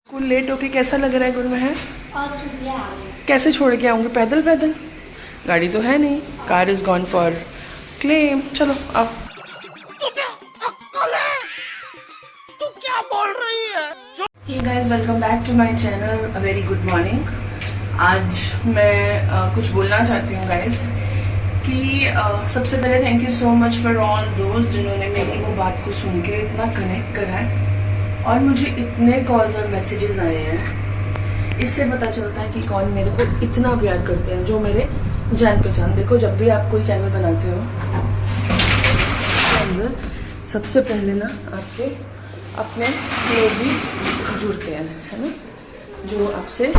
School late होके कैसा लग रहा है गुरमेहर? और छुट्टियाँ आ गई। कैसे छोड़ के आऊँगी? पैदल पैदल? गाड़ी तो है नहीं, car is gone for claim. चलो आओ। Hey guys, welcome back to my channel. A very good morning. आज मैं कुछ बोलना चाहती हूँ गाइस कि सबसे पहले thank you so much for all दोस्त जिन्होंने मेरी वो बात को सुन के इतना कनेक्ट करा है और मुझे इतने कॉल्स और मैसेजेस आए हैं। इससे पता चलता है कि कौन मेरे को इतना प्यार करते हैं, जो मेरे जान पहचान। देखो, जब भी आप कोई चैनल बनाते हो अंदर सबसे पहले ना आपके अपने लोग भी जुड़ते हैं, है ना, जो आपसे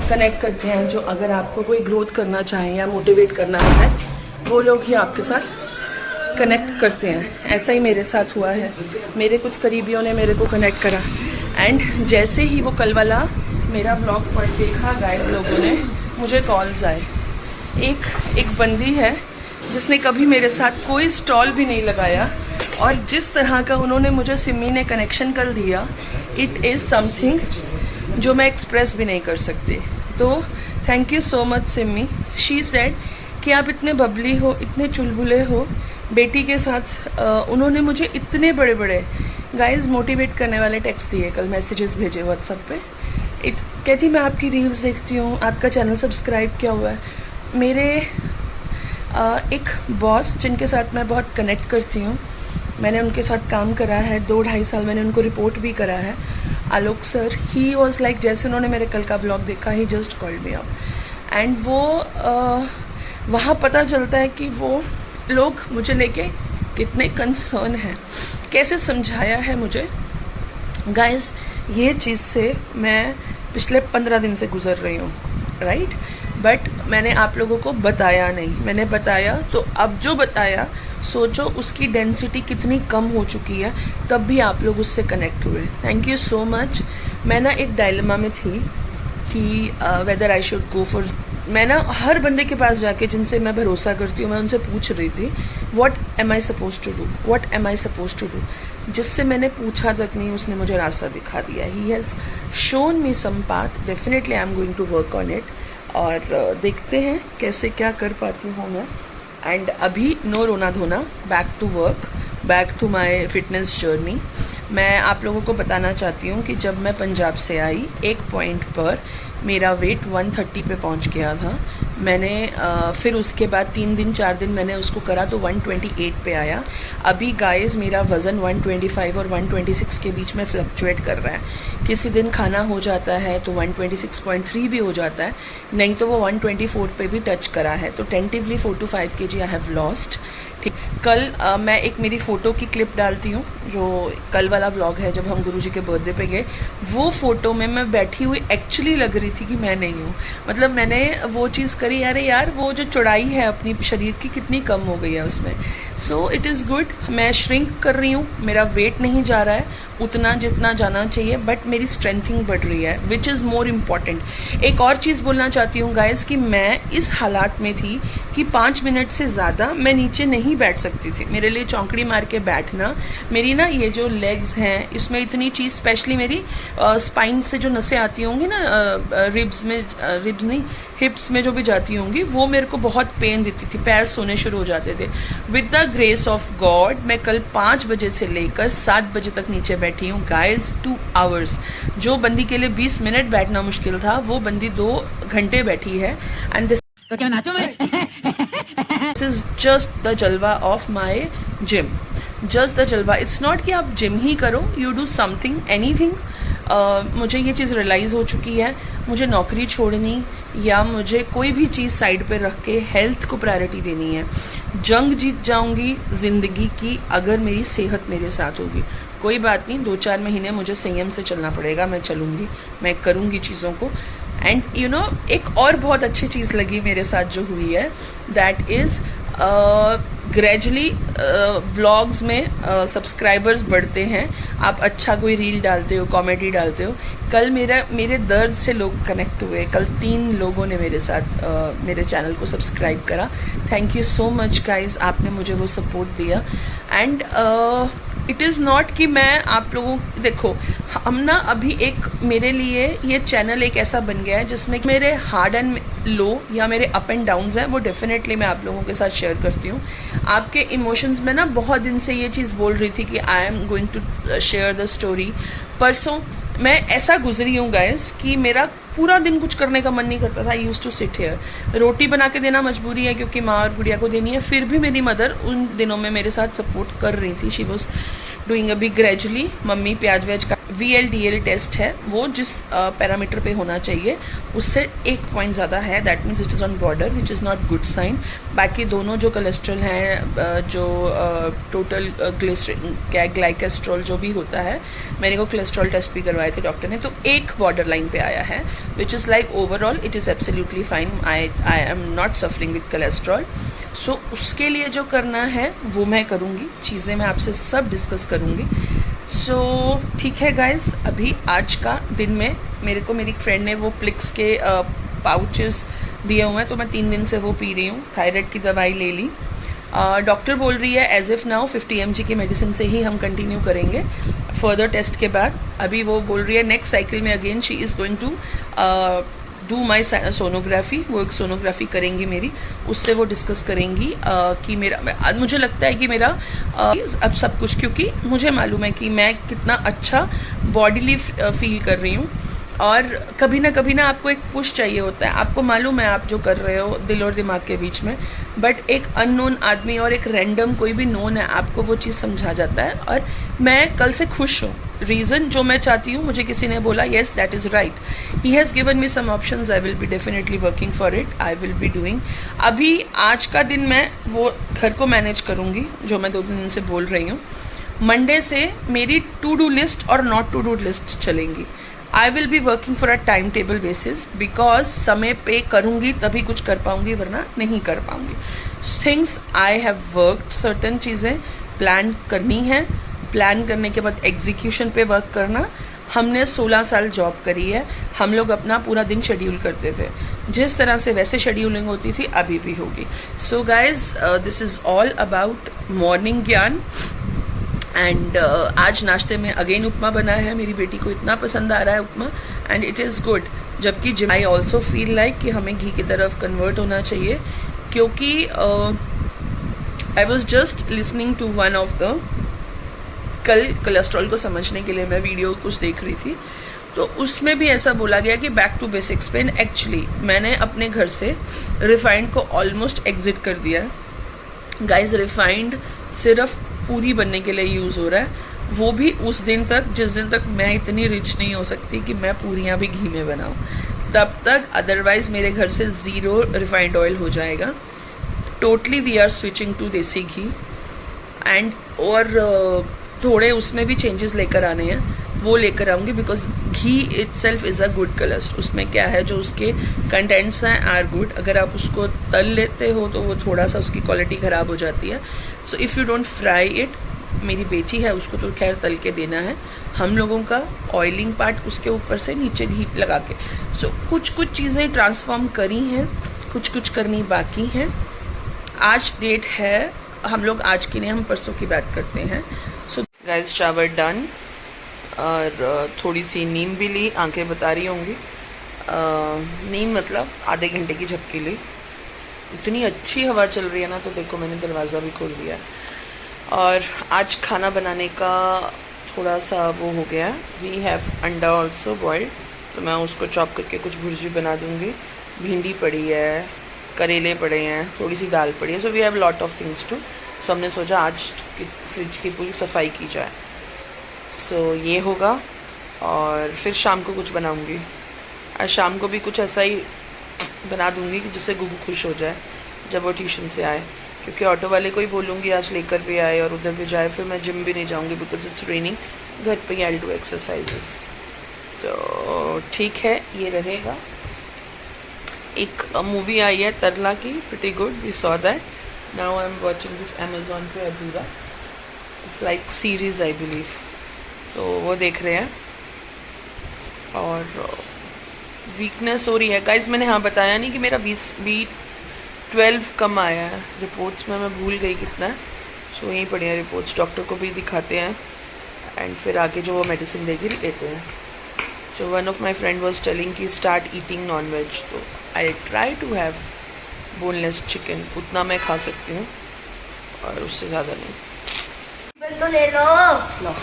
कनेक्ट करते हैं, जो अगर आपको कोई ग्रोथ करना चाहे या मोटिवेट करना चाहे वो लोग ही आपके साथ कनेक्ट करते हैं। ऐसा ही मेरे साथ हुआ है। मेरे कुछ करीबियों ने मेरे को कनेक्ट करा एंड जैसे ही वो कल वाला मेरा ब्लॉग पढ़ देखा गाइस, लोगों ने मुझे कॉल्स आए। एक बंदी है जिसने कभी मेरे साथ कोई स्टॉल भी नहीं लगाया और जिस तरह का उन्होंने मुझे सिमी ने कनेक्शन कर दिया, इट इज़ समथिंग जो मैं एक्सप्रेस भी नहीं कर सकती। तो thank you so much Simi. She said कि आप इतने बबली हो, इतने चुलबुले हो। बेटी के साथ उन्होंने मुझे इतने बड़े बड़े गाइस मोटिवेट करने वाले टेक्स्ट दिए, कल मैसेजेस भेजे व्हाट्सएप पे। कहती मैं आपकी रील्स देखती हूँ, आपका चैनल सब्सक्राइब किया हुआ है। मेरे एक बॉस जिनके साथ मैं बहुत कनेक्ट करती हूँ, मैंने उनके साथ काम करा है 2-2.5 साल, मैंने उनको रिपोर्ट भी करा है, Alok sir. He was like, जैसे उन्होंने मेरे कल का ब्लॉग देखा, he just called me up and वो वहाँ पता चलता है कि वो लोग मुझे लेके कितने कंसर्न हैं, कैसे समझाया है मुझे। गाइस, ये चीज़ से मैं पिछले 15 दिन से गुजर रही हूँ, राइट। बट मैंने आप लोगों को बताया नहीं। मैंने बताया तो अब जो बताया, सोचो उसकी डेंसिटी कितनी कम हो चुकी है, तब भी आप लोग उससे कनेक्ट हुए। Thank you so much. मैं ना एक डायलेमा में थी कि whether I should go for. मैं ना हर बंदे के पास जाके जिनसे मैं भरोसा करती हूँ, मैं उनसे पूछ रही थी what am I suppose to do, what am I suppose to do. जिससे मैंने पूछा तक नहीं, उसने मुझे रास्ता दिखा दिया। He has shown me some path. Definitely I am going to work on it और देखते हैं कैसे क्या कर पाती हूँ मैं। एंड अभी नो रोना धोना, back to work, back to my fitness journey. मैं आप लोगों को बताना चाहती हूँ कि जब मैं पंजाब से आई, एक पॉइंट पर मेरा वेट 130 पे पहुँच गया था। मैंने फिर उसके बाद 3 दिन 4 दिन मैंने उसको करा तो 128 पे आया। अभी गाइस मेरा वज़न 125 और 126 के बीच में फ्लक्चुएट कर रहा है। किसी दिन खाना हो जाता है तो 126.3 भी हो जाता है, नहीं तो वो 124 पे भी टच करा है। तो tentatively 4 to 5 kg I have lost. ठीक, कल मैं एक मेरी फ़ोटो की क्लिप डालती हूँ, जो कल वाला व्लॉग है जब हम गुरुजी के बर्थडे पे गए। वो फ़ोटो में मैं बैठी हुई एक्चुअली लग रही थी कि मैं नहीं हूँ। मतलब मैंने वो चीज़ करी, अरे यार वो जो चौड़ाई है अपनी शरीर की कितनी कम हो गई है उसमें। So it is good. मैं श्रिंक कर रही हूँ, मेरा वेट नहीं जा रहा है उतना जितना जाना चाहिए, बट मेरी स्ट्रेंथिंग बढ़ रही है, विच इज़ मोर इम्पॉर्टेंट। एक और चीज़ बोलना चाहती हूँ गाइस कि मैं इस हालात में थी कि 5 मिनट से ज़्यादा मैं नीचे नहीं बैठ सकती थी। मेरे लिए चौंकड़ी मार के बैठना, मेरी ना ये जो लेग्स हैं इसमें इतनी चीज़, स्पेशली मेरी स्पाइन से जो नसें आती होंगी ना, रिब्स में, रिब्स नहीं, हिप्स में जो भी जाती होंगी, वो मेरे को बहुत पेन देती थी, पैर सोने शुरू हो जाते थे। With the grace of God मैं कल 5 बजे से लेकर 7 बजे तक नीचे बैठी हूँ गाइज, 2 आवर्स। जो बंदी के लिए 20 मिनट बैठना मुश्किल था, वो बंदी 2 घंटे बैठी है। And this is just the जलवा of my gym, just the जलवा। इट्स नॉट कि आप जिम ही करो, यू डू समथिंग, एनीथिंग। मुझे ये चीज़ रियलाइज़ हो चुकी है, मुझे नौकरी छोड़नी या मुझे कोई भी चीज़ साइड पे रख के हेल्थ को प्रायोरिटी देनी है। जंग जीत जाऊंगी ज़िंदगी की अगर मेरी सेहत मेरे साथ होगी। कोई बात नहीं, 2-4 महीने मुझे संयम से चलना पड़ेगा, मैं चलूँगी, मैं करूँगी चीज़ों को। एंड यू नो, एक और बहुत अच्छी चीज़ लगी मेरे साथ जो हुई है, दैट इज़ ग्रेजुअली व्लॉग्स में सब्सक्राइबर्स बढ़ते हैं। आप अच्छा कोई रील डालते हो, कॉमेडी डालते हो। कल मेरे दर्द से लोग कनेक्ट हुए। कल 3 लोगों ने मेरे साथ मेरे चैनल को सब्सक्राइब करा। Thank you so much guys, आपने मुझे वो सपोर्ट दिया। एंड इट इज़ नॉट कि मैं आप लोगों, देखो हम ना अभी एक, मेरे लिए ये चैनल एक ऐसा बन गया है जिसमें मेरे हार्ड एंड लो या मेरे अप एंड डाउन्स हैं, वो डेफिनेटली मैं आप लोगों के साथ शेयर करती हूँ। आपके इमोशंस में ना बहुत दिन से ये चीज़ बोल रही थी कि I am going to share the story. परसों मैं ऐसा गुजरी हूँ गाइस कि मेरा पूरा दिन कुछ करने का मन नहीं करता था। आई यूज टू सिट हेयर, रोटी बना के देना मजबूरी है क्योंकि माँ और गुड़िया को देनी है, फिर भी मेरी मदर उन दिनों में मेरे साथ सपोर्ट कर रही थी। शी वॉज डूइंग अभी ग्रेजुअली, मम्मी प्याज व्याज का VLDL टेस्ट है, वो जिस पैरामीटर पे होना चाहिए उससे 1 पॉइंट ज़्यादा है, that means it is on border which is not good sign. बाकी दोनों जो कोलेस्ट्रॉल हैं, जो टोटल ग्लाइकोलेस्ट्रॉल जो भी होता है, मेरे को कोलेस्ट्रॉल टेस्ट भी करवाए थे डॉक्टर ने, तो 1 बॉर्डर लाइन पे आया है which is like overall it is absolutely fine. I am not suffering with cholesterol. So उसके लिए जो करना है वो मैं करूँगी, चीज़ें मैं आपसे सब डिस्कस करूँगी। सो ठीक है गाइज, अभी आज का दिन में मेरे को मेरी फ्रेंड ने वो प्लिक्स के पाउचेस दिए हुए हैं, तो मैं 3 दिन से वो पी रही हूँ। थायराइड की दवाई ले ली, डॉक्टर बोल रही है एज इफ़ नाउ 50 mg की मेडिसिन से ही हम कंटिन्यू करेंगे फर्दर टेस्ट के बाद। अभी वो बोल रही है नेक्स्ट साइकिल में again she is going to do my sonography, वो एक सोनोग्राफी करेंगी मेरी, उससे वो डिस्कस करेंगी कि मेरा, मुझे लगता है कि मेरा अब सब कुछ, क्योंकि मुझे मालूम है कि मैं कितना अच्छा बॉडीली फील कर रही हूँ। और कभी ना आपको एक पुश चाहिए होता है, आपको मालूम है आप जो कर रहे हो दिल और दिमाग के बीच में, बट एक अननोन आदमी और एक रैंडम कोई भी नोन है, आपको वो चीज़ समझा जाता है। और मैं कल से खुश हूँ, रीज़न जो मैं चाहती हूँ, मुझे किसी ने बोला yes that is right, he has given me some options, I will be definitely working for it, I will be doing. अभी आज का दिन मैं वो घर को मैनेज करूँगी जो मैं 2-3 दिन से बोल रही हूँ। मंडे से मेरी टू डू लिस्ट और नॉट टू डू लिस्ट चलेंगी। आई will be working for a time table basis, because समय पे करूँगी तभी कुछ कर पाऊँगी, वरना नहीं कर पाऊँगी। Things I have worked, certain चीज़ें प्लान करनी है, प्लान करने के बाद एग्जीक्यूशन पे वर्क करना। हमने 16 साल जॉब करी है, हम लोग अपना पूरा दिन शेड्यूल करते थे, जिस तरह से वैसे शेड्यूलिंग होती थी अभी भी होगी। So guys, this is all about morning ज्ञान। एंड आज नाश्ते में अगेन उपमा बना है, मेरी बेटी को इतना पसंद आ रहा है upma, and it is good. जबकि gym I also feel like कि हमें घी की तरफ कन्वर्ट होना चाहिए, क्योंकि I was just listening to one of the, कल कोलेस्ट्रॉल को समझने के लिए मैं वीडियो कुछ देख रही थी, तो उसमें भी ऐसा बोला गया कि बैक टू बेसिक्स पे। एक्चुअली मैंने अपने घर से रिफाइंड को ऑलमोस्ट एग्जिट कर दिया है गाइज। रिफाइंड सिर्फ पूरी बनने के लिए यूज़ हो रहा है, वो भी उस दिन तक जिस दिन तक मैं इतनी रिच नहीं हो सकती कि मैं पूरियाँ भी घी में बनाऊँ, तब तक। अदरवाइज़ मेरे घर से 0 रिफाइंड ऑयल हो जाएगा। Totally we are switching to desi ghee, and और थोड़े उसमें भी चेंजेस लेकर आने हैं, वो लेकर आऊँगी, because ghee itself is a good cholesterol. उसमें क्या है, जो उसके कंटेंट्स हैं आर गुड। अगर आप उसको तल लेते हो तो वो थोड़ा सा उसकी क्वालिटी ख़राब हो जाती है। So if you don't fry it, मेरी बेटी है उसको तो खैर तल के देना है, हम लोगों का ऑयलिंग पार्ट उसके ऊपर से नीचे घी लगा के। सो कुछ चीज़ें ट्रांसफॉर्म करी हैं, कुछ करनी बाकी हैं। आज डेट है, हम लोग आज की नहीं, हम परसों की बात करते हैं। सो गाइस, शावर डन, और थोड़ी सी नींद भी ली, आंखें बता रही होंगी। नींद मतलब आधे घंटे की झपकी ली। इतनी अच्छी हवा चल रही है ना, तो देखो मैंने दरवाज़ा भी खोल दिया। और आज खाना बनाने का थोड़ा सा वो हो गया, वी हैव अंडा ऑल्सो बॉइल्ड, तो मैं उसको चॉप करके कुछ भुर्जी बना दूँगी। भिंडी पड़ी है, करेले पड़े हैं, थोड़ी सी दाल पड़ी है। So we have lot of things to. So हमने सोचा आज फ्रिज की पूरी सफाई की जाए। सो ये होगा, और फिर शाम को कुछ बनाऊंगी। आज शाम को भी कुछ ऐसा ही बना दूंगी कि जिससे गुगू खुश हो जाए जब वो ट्यूशन से आए, क्योंकि ऑटो वाले को ही बोलूँगी आज लेकर भी आए और उधर भी जाए। फिर मैं जिम भी नहीं जाऊँगी बिकॉज इट्स रेनिंग, घर पे आई डू एक्सरसाइजेस। तो ठीक है, ये रहेगा। एक मूवी आई है तरला की, pretty good, we saw that. Now I am watching this Amazon पे Adhura, it's like series I believe, तो वो देख रहे हैं। और वीकनेस हो रही है गाइज, मैंने हाँ बताया नहीं कि मेरा B12 कम आया है रिपोर्ट्स में, मैं भूल गई कितना है। सो यहीं पड़ी हैं रिपोर्ट्स, डॉक्टर को भी दिखाते हैं एंड फिर आगे जो वो मेडिसिन देगी लेते हैं। So one of my friend was telling कि स्टार्ट ईटिंग नॉन वेज, तो I try to have boneless chicken, उतना मैं खा सकती हूँ और उससे ज़्यादा नहीं। तो ले लो। लो।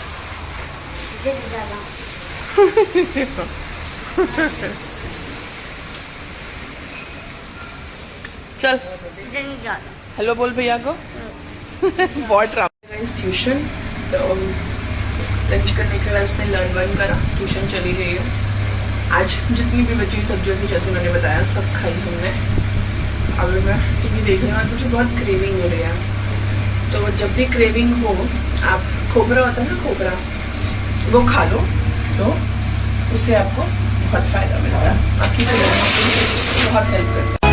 चल हेलो बोल भैया को। बहुत ड्रामा इस ट्यूशन, तो लंच करने के बाद उसने लर्न वर्न करा, ट्यूशन चली गई है। आज जितनी भी बची हुई सब्जियाँ थी जैसे मैंने बताया सब खाई हमने। अब मैं टीवी देखने के बाद मुझे बहुत क्रेविंग हो रही है, तो जब भी क्रेविंग हो, आप खोबरा होता है ना, खोबरा वो खा लो, तो उससे आपको बहुत फ़ायदा मिलता है, आपकी बहुत हेल्प करता है।